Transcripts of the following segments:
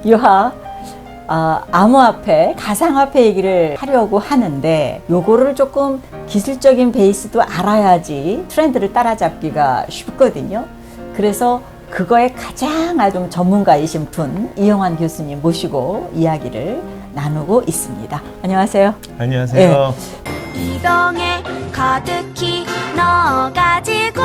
유하 암호화폐, 가상화폐 얘기를 하려고 하는데 요거를 조금 기술적인 베이스도 알아야지 트렌드를 따라잡기가 쉽거든요. 그래서 그거에 가장 좀 전문가이신 분 이영환 교수님 모시고 이야기를 나누고 있습니다. 안녕하세요. 안녕하세요. 이동에 가득히 넣어가지고서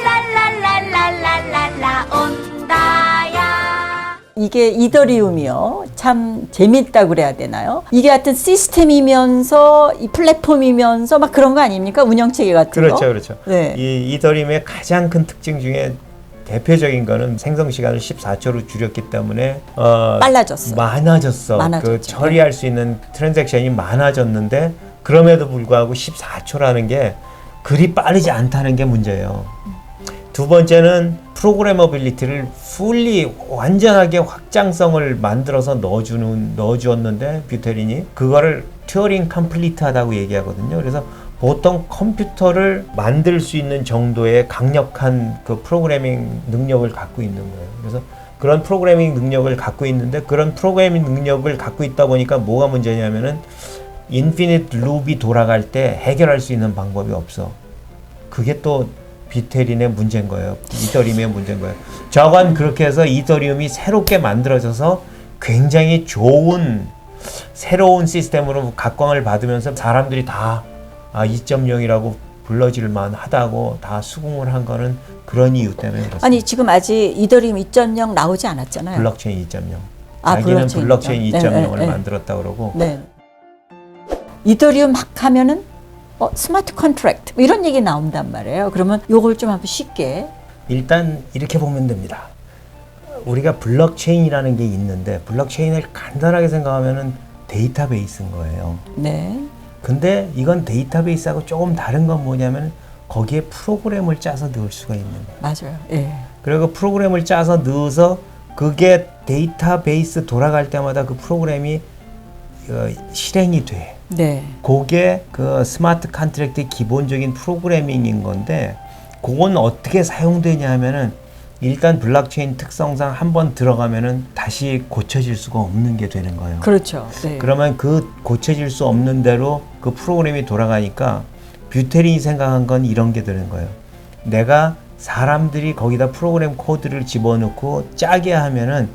랄랄랄랄랄랄랄라 온다야. 이게 이더리움이요. 참 재밌다고 그래야 되나요? 이게 하여튼 시스템이면서 이 플랫폼이면서 막 그런 거 아닙니까? 운영체계 같은 거. 그렇죠, 그렇죠. 네. 이 이더리움의 가장 큰 특징 중에 대표적인 거는 생성 시간을 14초로 줄였기 때문에 빨라졌어요. 많아졌어. 많아졌죠. 그 처리할 수 있는 트랜잭션이 많아졌는데 그럼에도 불구하고 14초라는 게 그리 빠르지 않다는 게 문제예요. 두 번째는 프로그래머빌리티를 풀리 완전하게 확장성을 만들어서 넣어주었는데 뷰테린이 그거를 튜어링 컴플리트하다고 얘기하거든요. 그래서 보통 컴퓨터를 만들 수 있는 정도의 강력한 그 프로그래밍 능력을 갖고 있는 거예요. 그래서 그런 프로그래밍 능력을 갖고 있는데 그런 프로그래밍 능력을 갖고 있다 보니까 뭐가 문제냐면은 인피니트 룹이 돌아갈 때 해결할 수 있는 방법이 없어. 그게 또 뷰테린의 문제인 거예요. 이더리움의 문제인 거예요. 저건 그렇게 해서 이더리움이 새롭게 만들어져서 굉장히 좋은 새로운 시스템으로 각광을 받으면서 사람들이 다 2.0이라고 불러질만 하다고 다 수긍을 한 거는 그런 이유 때문에 그렇습니다. 아니 지금 아직 이더리움 2.0 나오지 않았잖아요. 블록체인 2.0. 아, 자기는 블록체인 블록체인 2.0을 만들었다 그러고. 네. 이더리움 막 하면은 스마트 컨트랙트 뭐 이런 얘기 나온단 말이에요. 그러면 요걸 좀 한번 쉽게 일단 이렇게 보면 됩니다. 우리가 블록체인이라는 게 있는데 블록체인을 간단하게 생각하면은 데이터베이스인 거예요. 네. 근데 이건 데이터베이스하고 조금 다른 건 뭐냐면 거기에 프로그램을 짜서 넣을 수가 있는 거예요. 맞아요. 예. 그리고 프로그램을 짜서 넣어서 그게 데이터베이스 돌아갈 때마다 그 프로그램이 실행이 돼. 네. 그게 그 스마트 컨트랙트의 기본적인 프로그래밍인 건데 그건 어떻게 사용되냐 하면은 일단 블록체인 특성상 한번 들어가면은 다시 고쳐질 수가 없는 게 되는 거예요. 그렇죠. 네. 그러면 그 고쳐질 수 없는 대로 그 프로그램이 돌아가니까 뷰테린이 생각한 건 이런 게 되는 거예요. 내가 사람들이 거기다 프로그램 코드를 집어넣고 짜게 하면은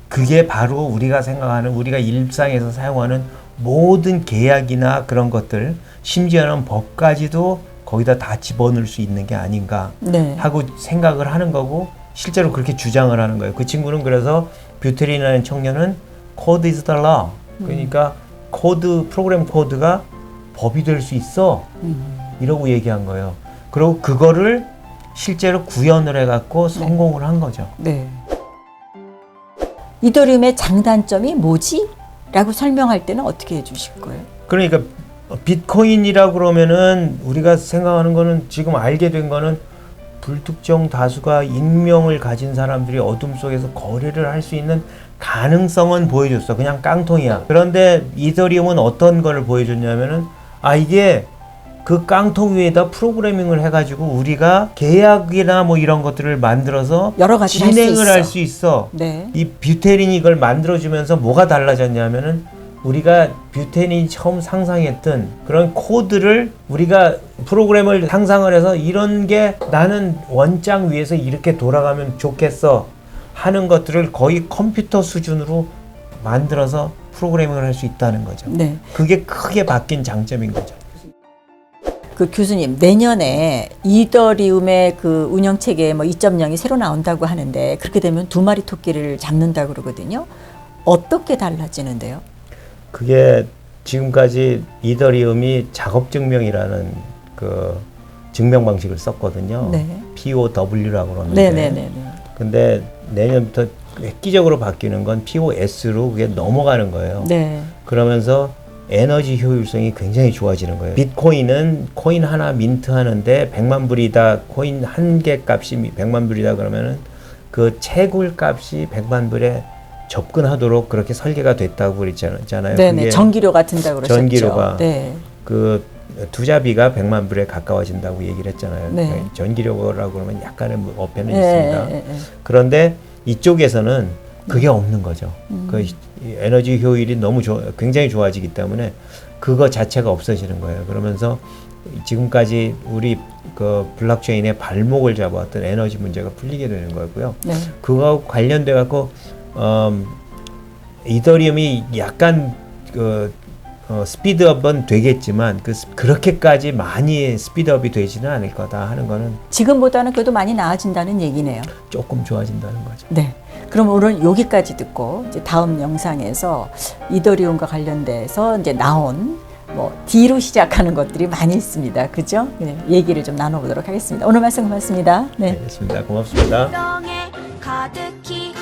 그게 바로 우리가 생각하는 우리가 일상에서 사용하는 모든 계약이나 그런 것들 심지어는 법까지도 거기다 다 집어넣을 수 있는 게 아닌가 네. 하고 생각을 하는 거고 실제로 그렇게 주장을 하는 거예요. 그 친구는 그래서 뷰테린이라는 청년은 코드 is the law. 그러니까 프로그램 코드가 법이 될 수 있어. 이러고 얘기한 거예요. 그리고 그거를 실제로 구현을 해갖고 성공을 한 거죠. 네. 이더리움의 장단점이 뭐지? 라고 설명할 때는 어떻게 해주실 거예요? 그러니까 비트코인이라고 그러면은 우리가 생각하는 거는 지금 알게 된 거는 불특정 다수가 익명을 가진 사람들이 어둠 속에서 거래를 할 수 있는 가능성은 보여줬어. 그냥 깡통이야. 그런데 이더리움은 어떤 거를 보여줬냐면은 이게 그 깡통 위에다 프로그래밍을 해가지고 우리가 계약이나 뭐 이런 것들을 만들어서 여러 가지 진행을 할 수 있어. 네. 이 뷰테린이 이걸 만들어주면서 뭐가 달라졌냐면은 우리가 뷰테린이 처음 상상했던 그런 코드를 우리가 프로그램을 상상을 해서 이런 게 나는 원장 위에서 이렇게 돌아가면 좋겠어 하는 것들을 거의 컴퓨터 수준으로 만들어서 프로그래밍을 할 수 있다는 거죠. 네. 그게 크게 바뀐 장점인 거죠. 그 교수님 내년에 이더리움의 그 운영 체계 뭐 2.0이 새로 나온다고 하는데 그렇게 되면 두 마리 토끼를 잡는다 그러거든요. 어떻게 달라지는데요? 그게 지금까지 이더리움이 작업 증명이라는 그 증명 방식을 썼거든요. 네. POW라고 그러는데. 네네네. 근데 내년부터 획기적으로 바뀌는 건 POS로 그게 넘어가는 거예요. 네. 그러면서 에너지 효율성이 굉장히 좋아지는 거예요. 비트코인은 코인 하나 민트하는데 100만 불이다. 코인 한 개 값이 100만 불이다 그러면은 그 채굴 값이 100만 불에 접근하도록 그렇게 설계가 됐다고 그랬잖아요. 네네. 그게 전기료가 든다고 그러셨죠. 전기료가 네. 그 투자비가 100만 불에 가까워진다고 얘기를 했잖아요. 네. 그러니까 전기료라고 그러면 약간의 어폐는 네, 있습니다. 네, 네. 그런데 이쪽에서는 그게 없는 거죠. 그 에너지 효율이 너무 굉장히 좋아지기 때문에 그거 자체가 없어지는 거예요. 그러면서 지금까지 우리 그 블록체인의 발목을 잡아왔던 에너지 문제가 풀리게 되는 거고요. 네. 그거 관련돼 갖고 이더리움이 약간 스피드업은 되겠지만 그렇게까지 많이 스피드업이 되지는 않을 거다 하는 거는 지금보다는 그래도 많이 나아진다는 얘기네요. 조금 좋아진다는 거죠. 네. 그럼 오늘 여기까지 듣고 이제 다음 영상에서 이더리움과 관련돼서 이제 나온 뭐 D로 시작하는 것들이 많이 있습니다. 그죠? 네, 얘기를 좀 나눠보도록 하겠습니다. 오늘 말씀 고맙습니다. 네. 알겠습니다. 고맙습니다. 이동에 가득히